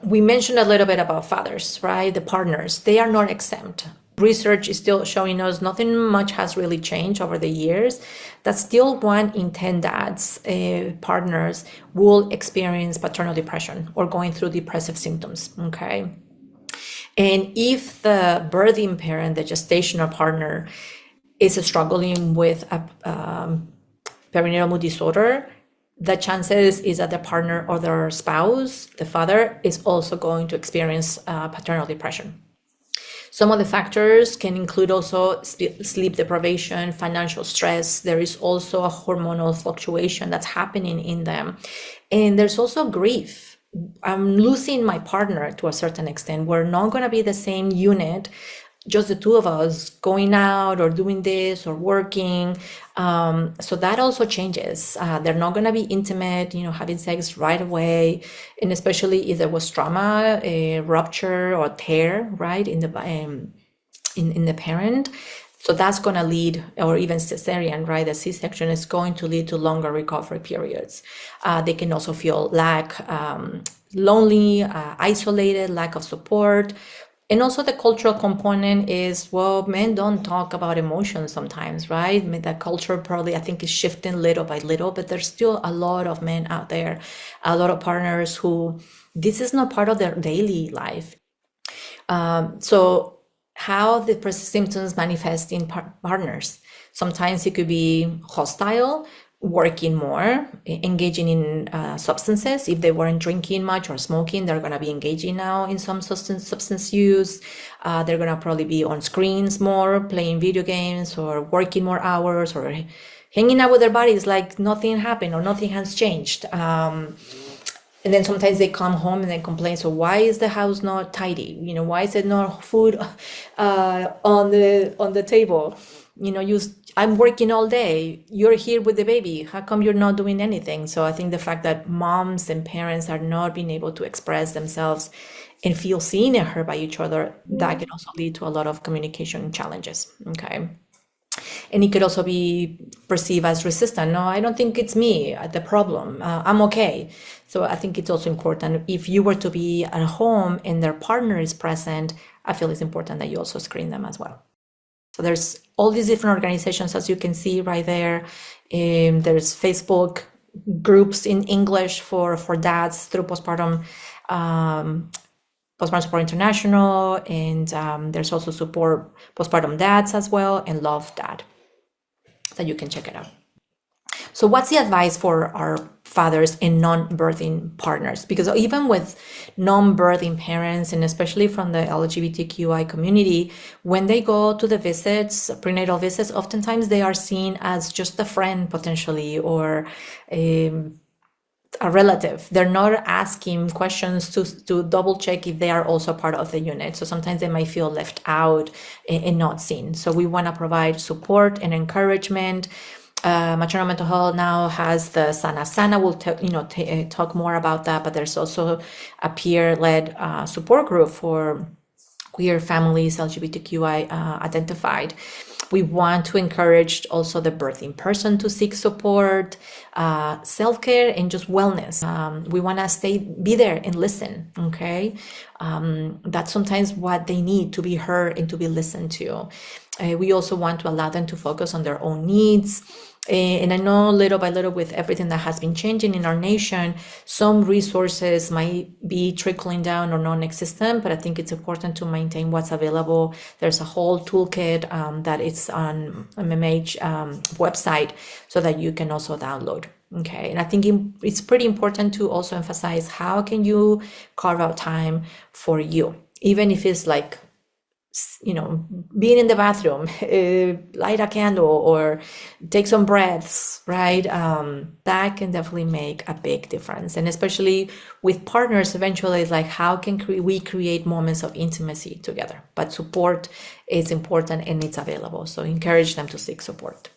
We mentioned a little bit about fathers, right? The partners, they are not exempt. Research is still showing us nothing much has really changed over the years. That still 1 in 10 dads, partners, will experience paternal depression or going through depressive symptoms. Okay. And if the birthing parent, the gestational partner, is struggling with a perinatal mood disorder, the chances is that the partner or their spouse, the father, is also going to experience paternal depression. Some of the factors can include also sleep deprivation, financial stress. There is also a hormonal fluctuation that's happening in them. And there's also grief. I'm losing my partner to a certain extent. We're not going to be the same unit, just the two of us going out or doing this or working. So that also changes. They're not going to be intimate, having sex right away. And especially if there was trauma, a rupture or tear, right, in the parent. So that's going to lead, or even cesarean, right? The C-section is going to lead to longer recovery periods. They can also feel lonely, isolated, lack of support. And also the cultural component is, well, men don't talk about emotions sometimes, right? I mean, the culture probably, I think, is shifting little by little, but there's still a lot of men out there, a lot of partners who this is not part of their daily life. So how the symptoms manifest in partners. Sometimes it could be hostile, working more, engaging in substances. If they weren't drinking much or smoking, they're going to be engaging now in some substance use. They're going to probably be on screens more, playing video games or working more hours or hanging out with their bodies like nothing happened or nothing has changed. And then sometimes they come home and they complain, so why is the house not tidy? Why is it not food on the table? I'm working all day. You're here with the baby. How come you're not doing anything? So I think the fact that moms and parents are not being able to express themselves and feel seen and heard by each other, that can also lead to a lot of communication challenges. Okay. And it could also be perceived as resistant. No, I don't think it's me, the problem. I'm okay. So I think it's also important if you were to be at home and their partner is present, I feel it's important that you also screen them as well. So there's all these different organizations, as you can see right there. There's Facebook groups in English for dads through Postpartum Support International, and there's also Support Postpartum Dads as well, and Love Dad, that you can check it out. So what's the advice for our fathers and non-birthing partners? Because even with non-birthing parents, and especially from the LGBTQI community, when they go to the visits, prenatal visits, oftentimes they are seen as just a friend potentially, or a relative. They're not asking questions to double check if they are also part of the unit. So sometimes they might feel left out and not seen. So we want to provide support and encouragement. Maternal Mental Health now has the Sana. We'll talk more about that, but there's also a peer-led support group for queer families, LGBTQI identified. We want to encourage also the birthing person to seek support, self-care, and just wellness. We want to be there and listen, okay? That's sometimes what they need, to be heard and to be listened to. We also want to allow them to focus on their own needs. And I know little by little, with everything that has been changing in our nation, some resources might be trickling down or non-existent, but I think it's important to maintain what's available. There's a whole toolkit that is on MMH website, so that you can also download. Okay, and I think it's pretty important to also emphasize, how can you carve out time for you, even if it's like, being in the bathroom, light a candle or take some breaths, right? That can definitely make a big difference. And especially with partners, eventually it's like, how can we create moments of intimacy together? But support is important and it's available. So encourage them to seek support.